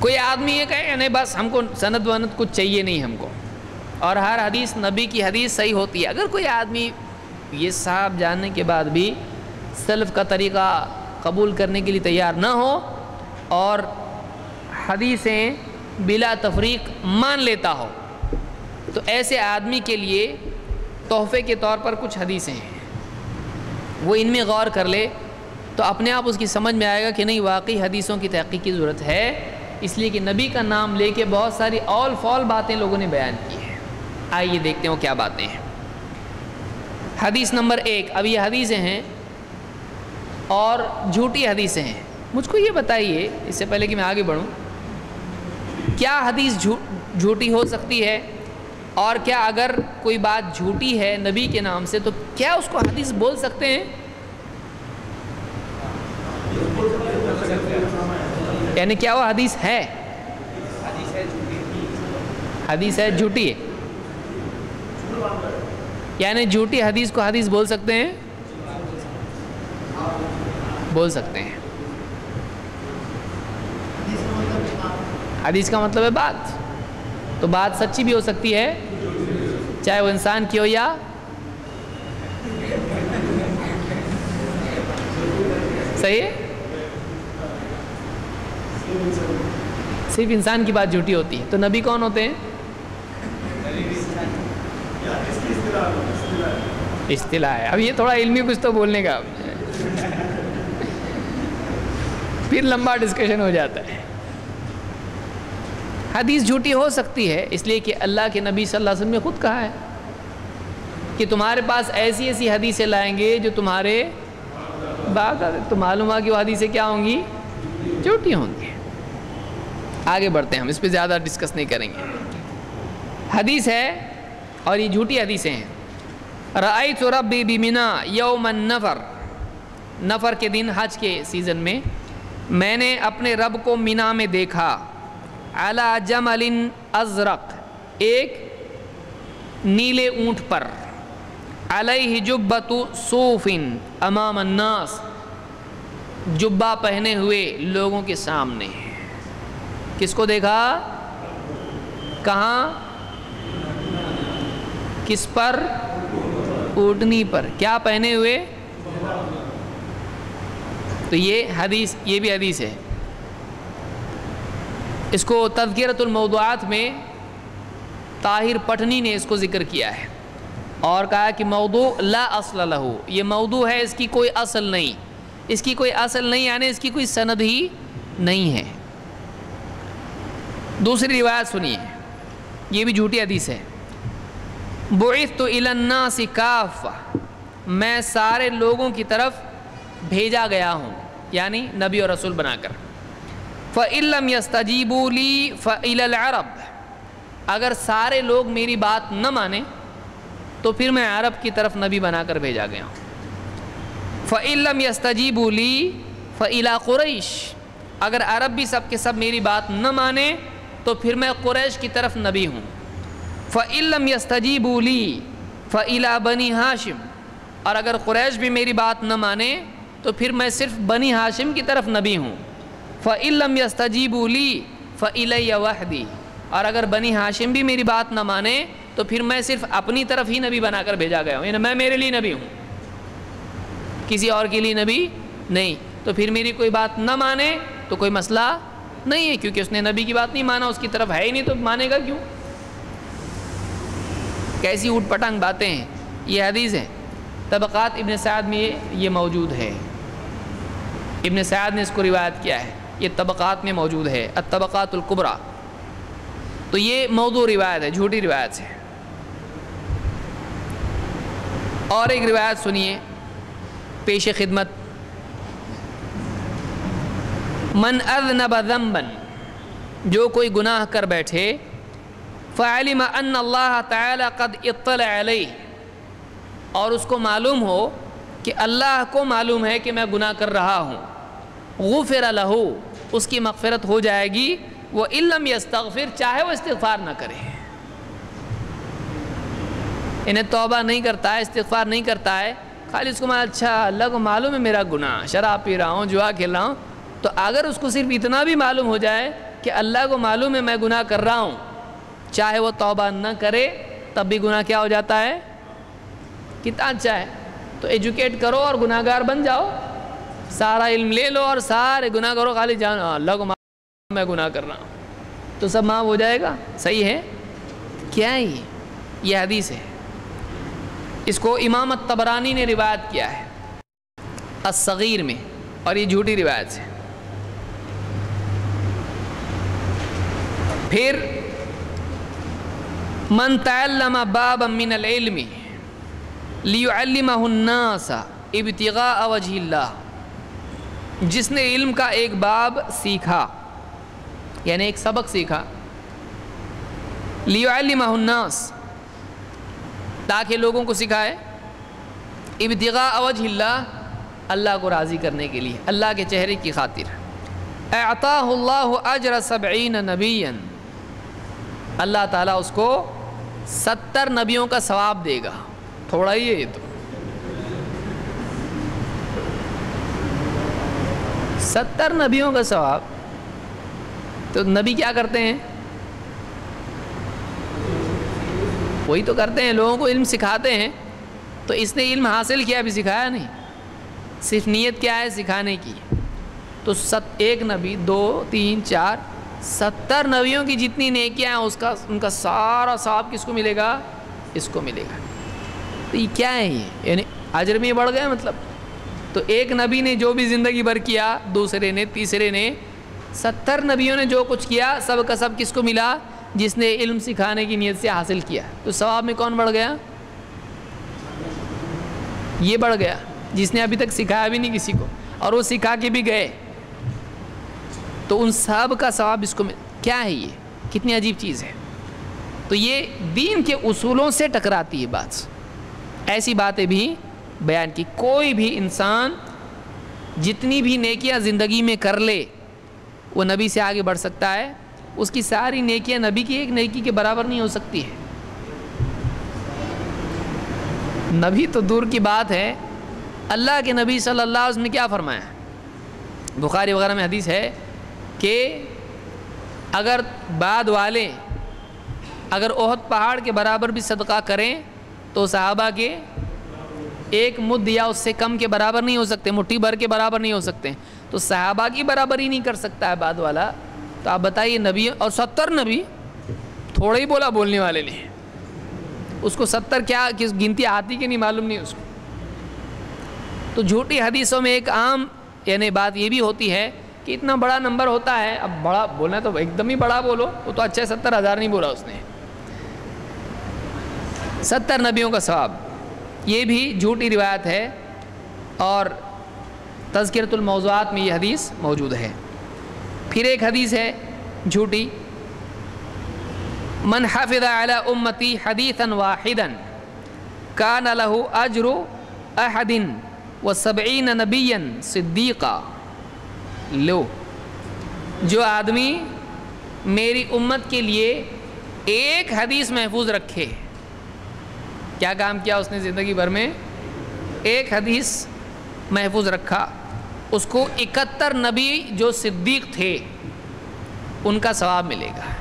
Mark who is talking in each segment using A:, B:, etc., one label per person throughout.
A: کوئی آدمی یہ کہے نہیں بس ہم کو سند وند کچھ چاہیے نہیں ہم کو، اور ہر حدیث نبی کی حدیث صحیح ہوتی ہے، اگر کوئی آدمی یہ صاحب جاننے کے بعد بھی سلف کا طریقہ قبول کرنے کے لیے تیار نہ ہو اور حدیثیں بلا تفریق مان لیتا ہو، تو ایسے آدمی کے لیے تحفے کے طور پر کچھ حدیثیں ہیں، وہ ان میں غور کر لے تو اپنے آپ اس کی سمجھ میں آئے گا کہ نہیں واقعی حدیثوں کی تحقیق کی ضرورت ہے، اس لیے کہ نبی کا نام لے کے بہت ساری اول فول باتیں لوگوں نے بیان کی ہیں۔ آئیے دیکھتے ہیں وہ کیا باتیں ہیں۔ حدیث نمبر 1، اب یہ حدیثیں ہیں اور جھوٹی حدیثیں ہیں۔ مجھ کو یہ بتائیے اس سے پہلے کہ میں آگے بڑھوں، کیا حدیث جھوٹی ہو سکتی ہے؟ اور کیا اگر کوئی بات جھوٹی ہے نبی کے نام سے تو کیا اس کو حدیث بول سکتے ہیں؟ یعنی کیا وہ حدیث ہے؟ حدیث ہے جھوٹی ہے، یعنی جھوٹی حدیث کو حدیث بول سکتے ہیں؟ بول سکتے ہیں۔ حدیث کا مطلب ہے بات، تو بات سچی بھی ہو سکتی ہے چاہے وہ انسان کی ہو یا صحیح ہے؟ صرف انسان کی بات جھوٹی ہوتی ہے، تو نبی کون ہوتے ہیں؟ اصطلاح ہے۔ اب یہ تھوڑا علمی کچھ تو بولنے کا پھر لمبا ڈسکشن ہو جاتا ہے۔ حدیث جھوٹی ہو سکتی ہے اس لیے کہ اللہ کے نبی صلی اللہ علیہ وسلم نے خود کہا ہے کہ تمہارے پاس ایسی ایسی حدیثیں لائیں گے جو تمہارے بات تو معلوم ہوا کہ وہ حدیثیں کیا ہوں گی؟ جھوٹی ہوں گی۔ آگے بڑھتے ہیں، ہم اس پہ زیادہ ڈسکس نہیں کریں گے۔ حدیث ہے اور یہ جھوٹی حدیثیں ہیں۔ رأیت ربی بمنا یوم النفر، نفر کے دن حج کے سیزن میں نے اپنے رب کو مینا میں دیکھا، علی جمل ازرق، ایک نیلے اونٹ پر، علیہ جبۃ صوف امام الناس، جبہ پہنے ہوئے لوگوں کے سامنے۔ کس کو دیکھا؟ کہاں؟ کس پر؟ اونٹنی پر۔ کیا پہنے ہوئے؟ تو یہ حدیث، یہ بھی حدیث ہے۔ اس کو تذکرۃ الموضوعات میں طاہر پٹھنی نے اس کو ذکر کیا ہے اور کہا کہ موضوع لا اصل لہ، یہ موضوع ہے، اس کی کوئی اصل نہیں، اس کی کوئی اصل نہیں، یعنی اس کی کوئی سند ہی نہیں ہے۔ دوسری روایت سنیے، یہ بھی جھوٹی حدیث ہے۔ بعثت الی الناس کافہ، میں سارے لوگوں کی طرف بھیجا گیا ہوں، یعنی نبی اور رسول بنا کر۔ فَإِن لَّمْ يَسْتَجِيبُوا لِي فَإِلَى الْعَرَبِ، اگر سارے لوگ میری بات نہ مانیں تو پھر میں عرب کی طرف نبی بنا کر بھیجا گیا ہوں۔ فَإِن لَّمْ يَسْتَجِيبُوا لِي فَإِلَى قُرَيْشِ، اگر عرب بھی سب کے سب میری بات نہ مانیں تو پھر میں قریش کی طرف نبی ہوں۔ فَإِن لَّمْ يَسْتَجِيبُوا لِي فَإِلَى بَنِي ہاشم، اور اگر قریش بھی میری بات نہ مانے تو پھر میں صرف بنی ہاشم کی طرف نبی ہوں۔ فَإِن لَّمْ يَسْتَجِيبُوا لِي فَإِلَيَّ وَحْدِي، اور اگر بنی ہاشم بھی میری بات نہ مانے تو پھر میں صرف اپنی طرف ہی نبی بنا کر بھیجا گیا ہوں، یعنی میں میرے لیے نبی ہوں، کسی اور کے لیے نبی نہیں۔ تو پھر میری کوئی بات نہ مانے تو کوئی مسئلہ نہیں ہے، کیونکہ اس نے نبی کی بات نہیں مانا، اس کی طرف ہے ہی نہیں، تو مانے گا کیوں؟ کیسی اوٹ پٹانگ باتیں ہیں۔ یہ حدیث ہے، طبقات ابن سعد میں یہ موجود ہے، ابن سعد نے اس کو روایت کیا ہے، یہ طبقات میں موجود ہے، الطبقات الکبریٰ۔ تو یہ موضوع روایت ہے، جھوٹی روایت ہے۔ اور ایک روایت سنیے پیش خدمت، من اذنب ذنبا، جو کوئی گناہ کر بیٹھے، فعلم ان اللہ تعالی قد اطلع علیہ، اور اس کو معلوم ہو کہ اللہ کو معلوم ہے کہ میں گناہ کر رہا ہوں، غفر لہ، اس کی مغفرت ہو جائے گی، وَإِن لَّمْ يَسْتَغْفِرْ، چاہے وہ استغفار نہ کرے، انہیں توبہ نہیں کرتا ہے، استغفار نہیں کرتا ہے، خالی اس کو اچھا اللہ کو معلوم ہے میرا گناہ، شراب پی رہا ہوں، جوا کھیل رہا ہوں، تو اگر اس کو صرف اتنا بھی معلوم ہو جائے کہ اللہ کو معلوم ہے میں گناہ کر رہا ہوں، چاہے وہ توبہ نہ کرے تب بھی گناہ کیا ہو جاتا ہے؟ کتنا اچھا ہے. تو ایجوکیٹ کرو اور گناہ گار بن جاؤ، سارا علم لے لو اور سارے گناہ کرو، خالی جانو اللہ کو معلوم ہے میں گناہ کر رہا ہوں، تو سب معاف ہو جائے گا. صحیح ہے؟ کیا ہے یہ حدیث ہے. اس کو امام الطبرانی نے روایت کیا ہے الصغیر میں، اور یہ جھوٹی روایت ہے. پھر من تعلم بابا من العلم لیعلمہ الناس ابتغاء وجہ اللہ، جس نے علم کا ایک باب سیکھا یعنی ایک سبق سیکھا، لیعلمہ الناس تاکہ لوگوں کو سکھائے، ابتغاء وجہ اللہ اللہ کو راضی کرنے کے لیے، اللہ کے چہرے کی خاطر، اعطاہ اللہ اجر 70 نبیا، اللہ تعالیٰ اس کو 70 نبیوں کا ثواب دے گا. تھوڑا ہی ہے یہ تو، 70 نبیوں کا ثواب. تو نبی کیا کرتے ہیں؟ وہی تو کرتے ہیں، لوگوں کو علم سکھاتے ہیں. تو اس نے علم حاصل کیا، ابھی سکھایا نہیں، صرف نیت کیا ہے؟ سکھانے کی. تو ایک نبی 2 3 4 70 نبیوں کی جتنی نیکیاں ہیں ان کا سارا ثواب کس کو ملے گا؟ اس کو ملے گا. تو یہ کیا ہے؟ یہ یعنی اجر میں بڑھ گیا مطلب. تو ایک نبی نے جو بھی زندگی بھر کیا، دوسرے نے، تیسرے نے، 70 نبیوں نے جو کچھ کیا سب کا سب کس کو ملا؟ جس نے علم سکھانے کی نیت سے حاصل کیا. تو ثواب میں کون بڑھ گیا؟ یہ بڑھ گیا جس نے ابھی تک سکھایا بھی نہیں کسی کو، اور وہ سکھا کے بھی گئے، تو ان سب کا ثواب اس کو کیا ہے؟ یہ کتنی عجیب چیز ہے. تو یہ دین کے اصولوں سے ٹکراتی ہے بات. ایسی باتیں بھی بیان کی. کوئی بھی انسان جتنی بھی نیکیاں زندگی میں کر لے وہ نبی سے آگے بڑھ سکتا ہے. اس کی ساری نیکیاں نبی کی ایک نیکی کے برابر نہیں ہو سکتی ہے. نبی تو دور کی بات ہے، اللہ کے نبی صلی اللہ علیہ وسلم نے کیا فرمایا؟ بخاری وغیرہ میں حدیث ہے کہ اگر بعد والے اگر احد پہاڑ کے برابر بھی صدقہ کریں تو صحابہ کے ایک مد یا اس سے کم کے برابر نہیں ہو سکتے، مٹھی بھر کے برابر نہیں ہو سکتے. تو صحابہ کی برابر ہی نہیں کر سکتا ہے بعد والا. تو آپ بتائیے نبی، اور 70 نبی، تھوڑا ہی بولا بولنے والے نے، اس کو 70 کیا کس گنتی آتی کہ نہیں معلوم نہیں اس کو. تو جھوٹی حدیثوں میں ایک عام یعنی بات یہ بھی ہوتی ہے کہ اتنا بڑا نمبر ہوتا ہے. اب بڑا بولنا تو ایک دم ہی بڑا بولو، وہ تو اچھا 70,000 نہیں بولا اس نے. 70 نبیوں کا ثواب، یہ بھی جھوٹی روایت ہے، اور تذکرۃ الموضوعات میں یہ حدیث موجود ہے. پھر ایک حدیث ہے جھوٹی، من حفظ علی امتی حدیثا واحدا کان لہ اجر احد و70 نبیا صدیقا. لو، جو آدمی میری امت کے لیے ایک حدیث محفوظ رکھے، کیا کام کیا اس نے زندگی بھر میں؟ ایک حدیث محفوظ رکھا، اس کو 71 نبی جو صدیق تھے ان کا ثواب ملے گا.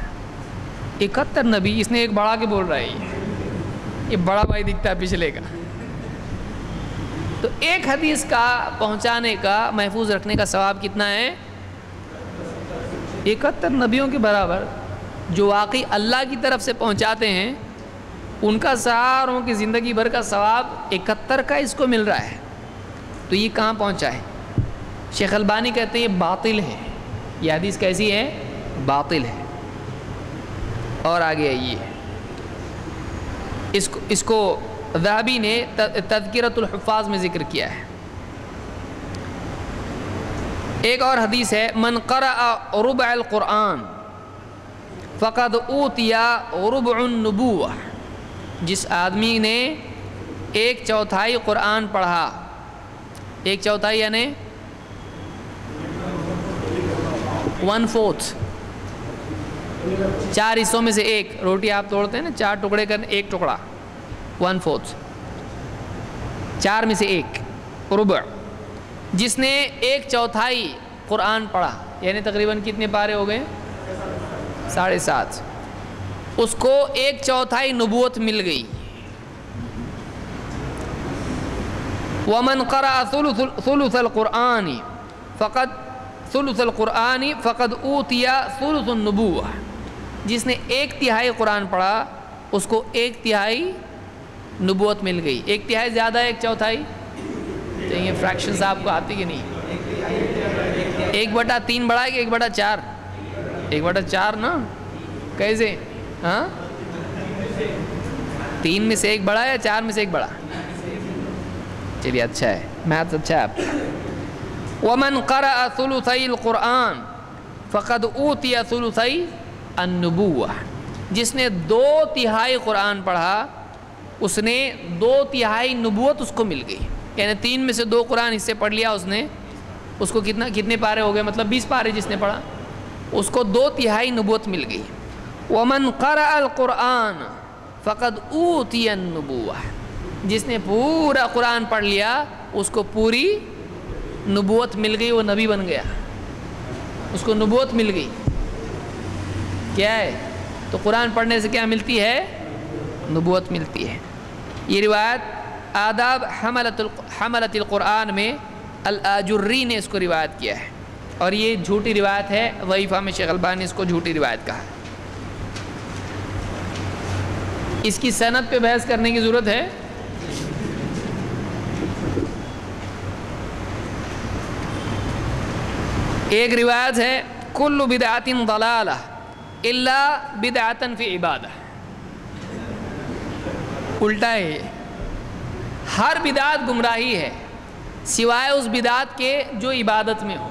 A: 71 نبی، اس نے ایک بڑا کے بول رہا ہے، یہ بڑا بھائی دکھتا ہے پچھلے کا. تو ایک حدیث کا پہنچانے کا، محفوظ رکھنے کا ثواب کتنا ہے؟ 71 نبیوں کے برابر. جو واقعی اللہ کی طرف سے پہنچاتے ہیں ان کا ساروں کی زندگی بھر کا ثواب 71 کا اس کو مل رہا ہے. تو یہ کہاں پہنچا ہے؟ شیخ البانی کہتے ہیں یہ باطل ہے. یہ حدیث کیسی ہے؟ باطل ہے. اور آگے آئیے، اس کو ذہبی نے تذکرۃ الحفاظ میں ذکر کیا ہے. ایک اور حدیث ہے، من قرأ ربع القرآن فقد اوتی ربع النبوہ. جس آدمی نے 1/4 قرآن پڑھا، 1/4 یعنی 1/4، 4 حصوں میں سے ایک. روٹی آپ توڑتے ہیں نا، 4 ٹکڑے کرنے، ایک ٹکڑا 1/4، 4 میں سے ایک ربع. جس نے 1/4 قرآن پڑھا، یعنی تقریباً کتنے پارے ہو گئے؟ 7.5 اس کو 1/4 نبوت مل گئی. وَمَنْ قَرَأَ ثُلُثَ الْقُرْآنِ فَقَدْ أُوتِيَ ثُلُثُ النُّبُوَّةِ. جس نے 1/3 قرآن پڑھا اس کو 1/3 نبوت مل گئی. 1/3 زیادہ ہے 1/4؟ چاہیے فریکشنز آپ کو آتی کہ نہیں؟ 1/3 بڑا ہے کہ 1/4؟ 1/4 نا. کیسے؟ ہاں 3 میں سے 1 بڑا ہے یا 4 میں سے 1 بڑا؟ چلیے اچھا ہے، میتھس اچھا ہے آپ کا. وَمَنْ قَرَأَ ثُلُثَيِ الْقُرْآنِ فَقَدْ أُوتِيَ ثُلُثَيِ النُّبُوَّةِ. جس نے 2/3 قرآن پڑھا اس نے 2/3 نبوت اس کو مل گئی. یعنی 3 میں سے 2 قرآن حصے پڑھ لیا اس نے، اس کو کتنے پارے ہو گئے؟ مطلب 20 پارے جس نے پڑھا اس کو 2/3 نبوت مل گئی. وَمَنْ قَرَأَ الْقُرْآنَ فَقَدْ أُوتِيَ النُّبُوَّةِ. جس نے پورا قرآن پڑھ لیا اس کو پوری نبوت مل گئی، وہ نبی بن گیا، اس کو نبوت مل گئی. کیا ہے؟ تو قرآن پڑھنے سے کیا ملتی ہے؟ نبوت ملتی ہے. یہ روایت آداب حملت القرآن میں الآجری نے اس کو روایت کیا ہے، اور یہ جھوٹی روایت ہے. ضعیفہ میں شیخ البانی نے اس کو جھوٹی روایت کہا. اس کی سند پہ بحث کرنے کی ضرورت ہے. ایک روایت ہے کل بدعۃ ضلالہ الا بدعۃ فی عبادہ. الٹا ہے، ہر بدعت گمراہی ہے سوائے اس بدعت کے جو عبادت میں ہو.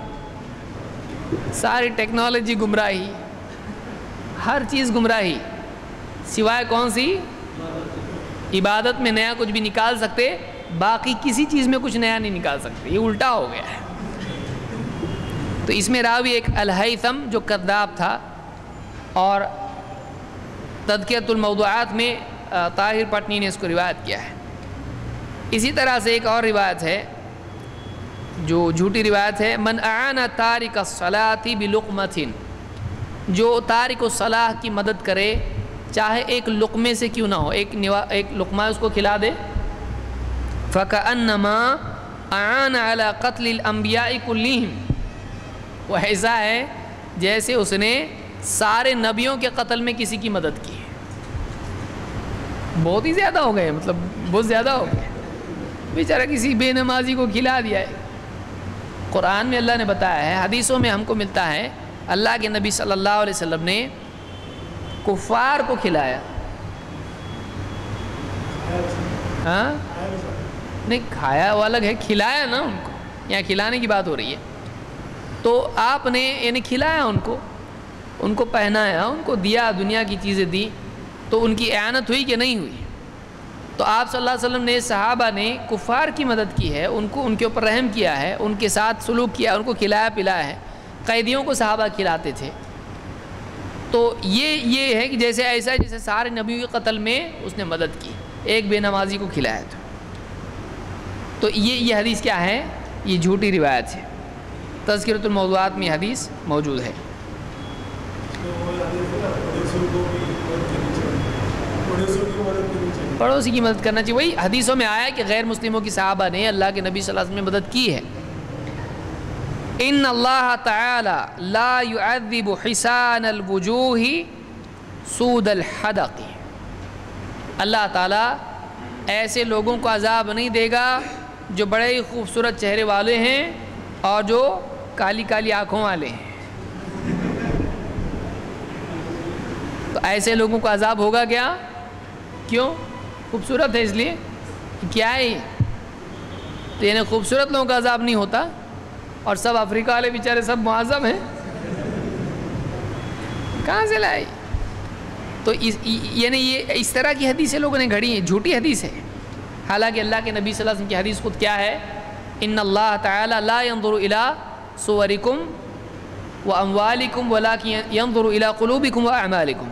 A: ساری ٹیکنالوجی گمراہی، ہر چیز گمراہی سوائے کون سی؟ عبادت میں نیا کچھ بھی نکال سکتے، باقی کسی چیز میں کچھ نیا نہیں نکال سکتے. یہ الٹا ہو گیا ہے. تو اس میں راوی ایک الہیثم جو کذاب تھا، اور تذکرۃ الموضوعات میں طاہر پٹنی نے اس کو روایت کیا ہے. اسی طرح سے ایک اور روایت ہے جو جھوٹی روایت ہے، من اعان تارک الصلاۃ بلقمۃ. جو تارک الصلاۃ کی مدد کرے چاہے ایک لقمے سے کیوں نہ ہو، ایک لقمہ اس کو کھلا دے. فکأنما اعان علی قتل الانبیاء کلہم. وہ ایسا ہے جیسے اس نے سارے نبیوں کے قتل میں کسی کی مدد کی. بہت ہی زیادہ ہو گئے، مطلب بہت زیادہ ہو گئے. بیچارہ کسی بے نمازی کو کھلا دیا ہے. قرآن میں اللہ نے بتایا ہے، حدیثوں میں ہم کو ملتا ہے اللہ کے نبی صلی اللہ علیہ وسلم نے کفار کو کھلایا. ہاں نہیں، کھایا وہ الگ ہے، کھلایا نا ان کو. یہاں کھلانے کی بات ہو رہی ہے. تو آپ نے یعنی کھلایا ان کو پہنایا، ان کو دیا، دنیا کی چیزیں دی. تو ان کی اعانت ہوئی کہ نہیں ہوئی؟ تو آپ صلی اللہ علیہ وسلم نے صحابہ نے کفار کی مدد کی ہے، ان کے اوپر رحم کیا ہے، ان کے ساتھ سلوک کیا، ان کو کھلایا پلایا ہے. قیدیوں کو صحابہ کھلاتے تھے. تو یہ ہے کہ جیسے ایسا جیسے سارے نبیوں کے قتل میں اس نے مدد کی، ایک بے نمازی کو کھلایا تھا. تو یہ حدیث کیا ہے؟ یہ جھوٹی روایت ہے. تذکرۃ الموضوعات میں یہ حدیث موجود ہے. پڑوسی کی مدد کرنا چاہیے. وہی حدیثوں میں آیا کہ غیر مسلموں کی صحابہ نے اللہ کے نبی صلی اللہ علیہ وسلم نے مدد کی ہے. ان اللہ تعالی لا يعذب حسان الوجوہ سود الحدق. اللہ تعالیٰ ایسے لوگوں کو عذاب نہیں دے گا جو بڑے ہی خوبصورت چہرے والے ہیں اور جو کالی کالی آنکھوں والے ہیں. تو ایسے لوگوں کو عذاب ہوگا کیا؟ کیوں؟ خوبصورت ہے اس لیے. کیا ہے؟ تو یعنی خوبصورت لوگوں کا عذاب نہیں ہوتا اور سب افریقہ والے بیچارے سب معذب ہیں؟ کہاں سے لائی؟ تو یعنی یہ اس طرح کی حدیثیں لوگوں نے گھڑی ہیں، جھوٹی حدیث ہے. حالانکہ اللہ کے نبی صلی اللہ علیہ وسلم کی حدیث خود کیا ہے؟ ان اللہ تعالی لا ينظر الى صورکم واموالکم ولکن ينظر الى قلوبکم واعمالکم.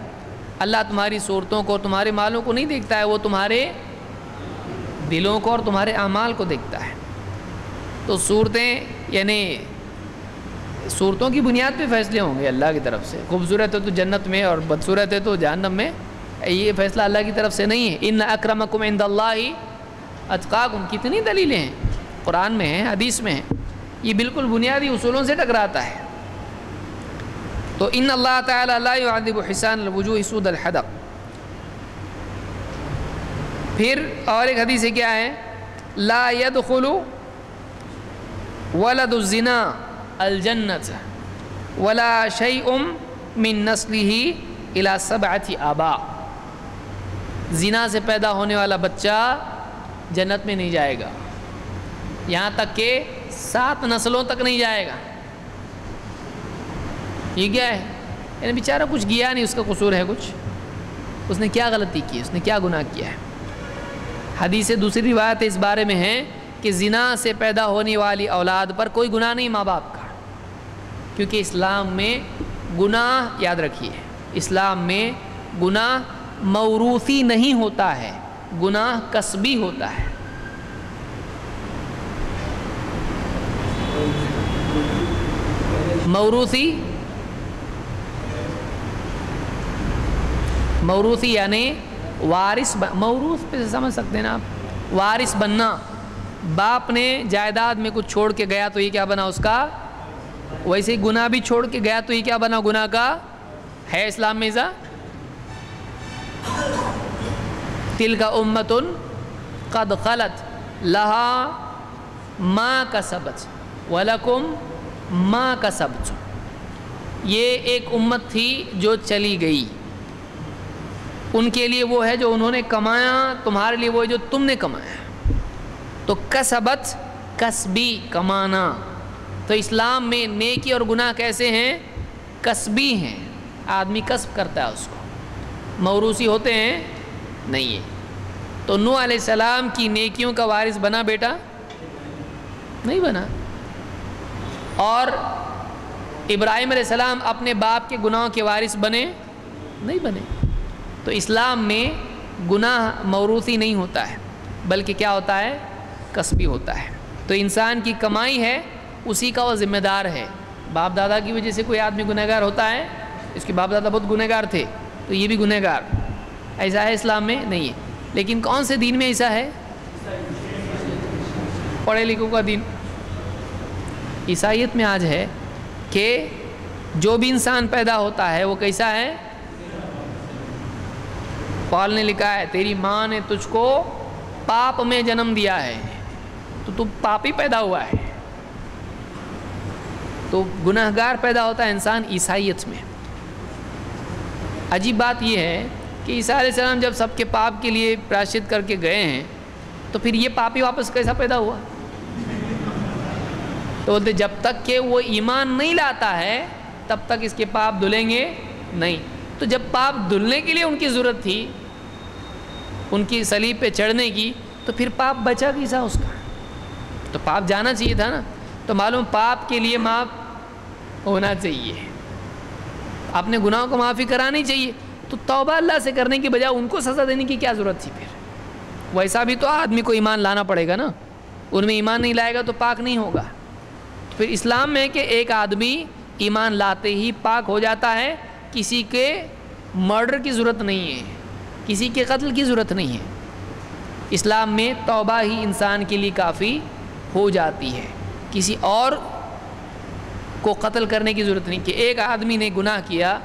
A: اللہ تمہاری صورتوں کو اور تمہارے مالوں کو نہیں دیکھتا ہے، وہ تمہارے دلوں کو اور تمہارے اعمال کو دیکھتا ہے. تو صورتیں یعنی صورتوں کی بنیاد پہ فیصلے ہوں گے اللہ کی طرف سے. خوبصورت ہے تو جنت میں اور بدصورت ہے تو جہنم میں. یہ فیصلہ اللہ کی طرف سے نہیں ہے. ان اکرمکم عند اللہ اتقاکم. کتنی دلیلیں ہیں قرآن میں ہیں، حدیث میں ہیں. یہ بالکل بنیادی اصولوں سے ٹکراتا ہے. تو ان اللہ تعالی لا يعذب حسان الوجوہ سود الحدق. پھر اور ایک حدیث ہے کیا ہے؟ لا يدخل ولد الزنا الجنت ولا شيء من نسله الى 7 آباء. زنا سے پیدا ہونے والا بچہ جنت میں نہیں جائے گا، یہاں تک کہ 7 نسلوں تک نہیں جائے گا. یہ کیا ہے؟ یعنی بیچارہ کچھ کیا نہیں، اس کا قصور ہے کچھ، اس نے کیا غلطی کی، اس نے کیا گناہ کیا ہے. حدیث دوسری روایت اس بارے میں ہے کہ زنا سے پیدا ہونے والی اولاد پر کوئی گناہ نہیں ماں باپ کا، کیونکہ اسلام میں گناہ، یاد رکھیے، اسلام میں گناہ موروثی نہیں ہوتا ہے، گناہ کسبی ہوتا ہے. موروثی یعنی وارث، موروث پہ سمجھ سکتے ہیں نا آپ، وارث بننا. باپ نے جائیداد میں کچھ چھوڑ کے گیا تو یہ کیا بنا اس کا، ویسے ہی گناہ بھی چھوڑ کے گیا تو یہ کیا بنا گناہ کا. ہے اسلام میں ایسا؟ تلک امۃ قد خلت لہا ما کسبت ولکم ما کسبتم. یہ ایک امت تھی جو چلی گئی، ان کے لیے وہ ہے جو انہوں نے کمایا، تمہارے لیے وہ ہے جو تم نے کمایا. تو کسبت کسبی، کمانا. تو اسلام میں نیکی اور گناہ کیسے ہیں؟ کسبی ہیں، آدمی کسب کرتا ہے اس کو. موروثی ہوتے ہیں نہیں ہے. تو نوح علیہ السلام کی نیکیوں کا وارث بنا بیٹا؟ نہیں بنا. اور ابراہیم علیہ السلام اپنے باپ کے گناہوں کے وارث بنے؟ نہیں بنے. تو اسلام میں گناہ موروثی نہیں ہوتا ہے، بلکہ کیا ہوتا ہے؟ کسبی ہوتا ہے. تو انسان کی کمائی ہے، اسی کا وہ ذمہ دار ہے. باپ دادا کی وجہ سے کوئی آدمی گنہگار ہوتا ہے؟ اس کے باپ دادا بہت گنہگار تھے تو یہ بھی گنہگار. ایسا ہے اسلام میں؟ نہیں ہے. لیکن کون سے دین میں ایسا ہے؟ پڑھے لکھوں کا دین. عیسائیت میں آج ہے کہ جو بھی انسان پیدا ہوتا ہے وہ کیسا ہے؟ پال نے لکھا ہے تیری ماں نے تجھ کو پاپ میں جنم دیا ہے تو تو پاپی پیدا ہوا ہے. تو گنہگار پیدا ہوتا ہے انسان عیسائیت میں. عجیب بات یہ ہے کہ عیسیٰ علیہ السلام جب سب کے پاپ کے لیے پراشچت کر کے گئے ہیں تو پھر یہ پاپی واپس کیسا پیدا ہوا؟ تو بولتے جب تک کہ وہ ایمان نہیں لاتا ہے تب تک اس کے پاپ دھلیں گے نہیں. تو جب پاپ دھلنے کے لیے ان کی ضرورت تھی، ان کی صلیب پہ چڑھنے کی، تو پھر پاپ بچا کیسا اس کا؟ تو پاپ جانا چاہیے تھا نا. تو معلوم پاپ کے لیے معاف ہونا چاہیے، اپنے گناہوں کو معافی کرانی چاہیے. تو توبہ اللہ سے کرنے کی بجائے ان کو سزا دینے کی کیا ضرورت تھی؟ پھر ویسا بھی تو آدمی کو ایمان لانا پڑے گا نا. ان میں ایمان نہیں لائے گا تو پاک نہیں ہوگا. پھر اسلام میں کہ ایک آدمی ایمان لاتے ہی پاک ہو جاتا ہے، کسی کے مرڈر کی ضرورت نہیں ہے، کسی کے قتل کی ضرورت نہیں ہے. اسلام میں توبہ ہی انسان کے لیے کافی ہو جاتی ہے، کسی اور کو قتل کرنے کی ضرورت نہیں. کہ ایک آدمی نے گناہ کیا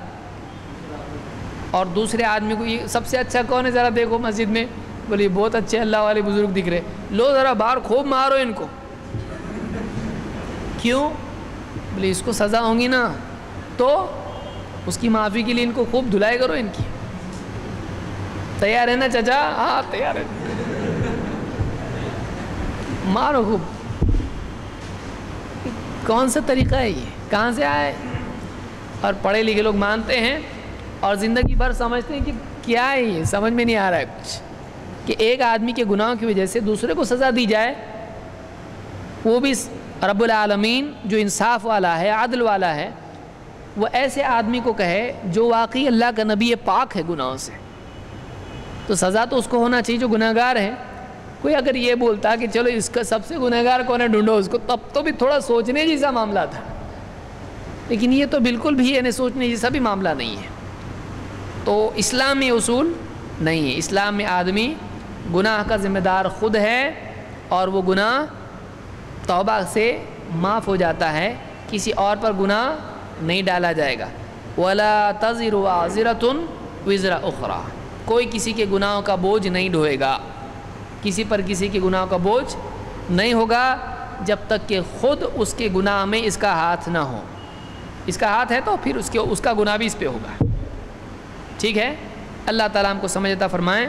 A: اور دوسرے آدمی کو، یہ سب سے اچھا کون ہے ذرا دیکھو مسجد میں؟ بولیے بہت اچھے اللہ والے بزرگ دکھ رہے، لو ذرا باہر خوب مارو ان کو. کیوں؟ بولے اس کو سزا ہوں گی نا تو اس کی معافی کے لیے ان کو خوب دھلائے کرو. ان کی تیار ہے نا چچا؟ ہاں تیار ہے، مارو خوب. کون سا طریقہ ہے یہ؟ کہاں سے آئے؟ اور پڑھے لکھے لوگ مانتے ہیں اور زندگی بھر سمجھتے ہیں کہ کیا ہے یہ، سمجھ میں نہیں آ رہا ہے کچھ. کہ ایک آدمی کے گناہوں کی وجہ سے دوسرے کو سزا دی جائے، وہ بھی رب العالمین جو انصاف والا ہے، عدل والا ہے، وہ ایسے آدمی کو کہے جو واقعی اللہ کا نبی پاک ہے گناہوں سے. تو سزا تو اس کو ہونا چاہیے جو گناہگار ہے. کوئی اگر یہ بولتا کہ چلو اس کا سب سے گنہگار کون ہے ڈھونڈو اس کو، تب تو بھی تھوڑا سوچنے جیسا معاملہ تھا. لیکن یہ تو بالکل بھی یعنی سوچنے جیسا بھی معاملہ نہیں ہے. تو اسلام میں اصول نہیں ہے. اسلام میں آدمی گناہ کا ذمہ دار خود ہے اور وہ گناہ توبہ سے معاف ہو جاتا ہے، کسی اور پر گناہ نہیں ڈالا جائے گا. وَلَا تَزِرُ وَازِرَةٌ وِزْرَ أُخْرَى، کوئی کسی کے گناہوں کا بوجھ نہیں ڈھوئے گا. کسی پر کسی کے گناہوں کا بوجھ نہیں ہوگا جب تک کہ خود اس کے گناہ میں اس کا ہاتھ نہ ہو. اس کا ہاتھ ہے تو پھر اس کا گناہ بھی اس پہ ہوگا. ٹھیک ہے. اللہ تعالیٰ ہم کو سمجھ عطا فرمائیں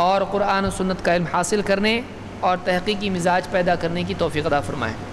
A: اور قرآن و سنت کا علم حاصل کرنے اور تحقیقی مزاج پیدا کرنے کی توفیق عطا فرمائیں.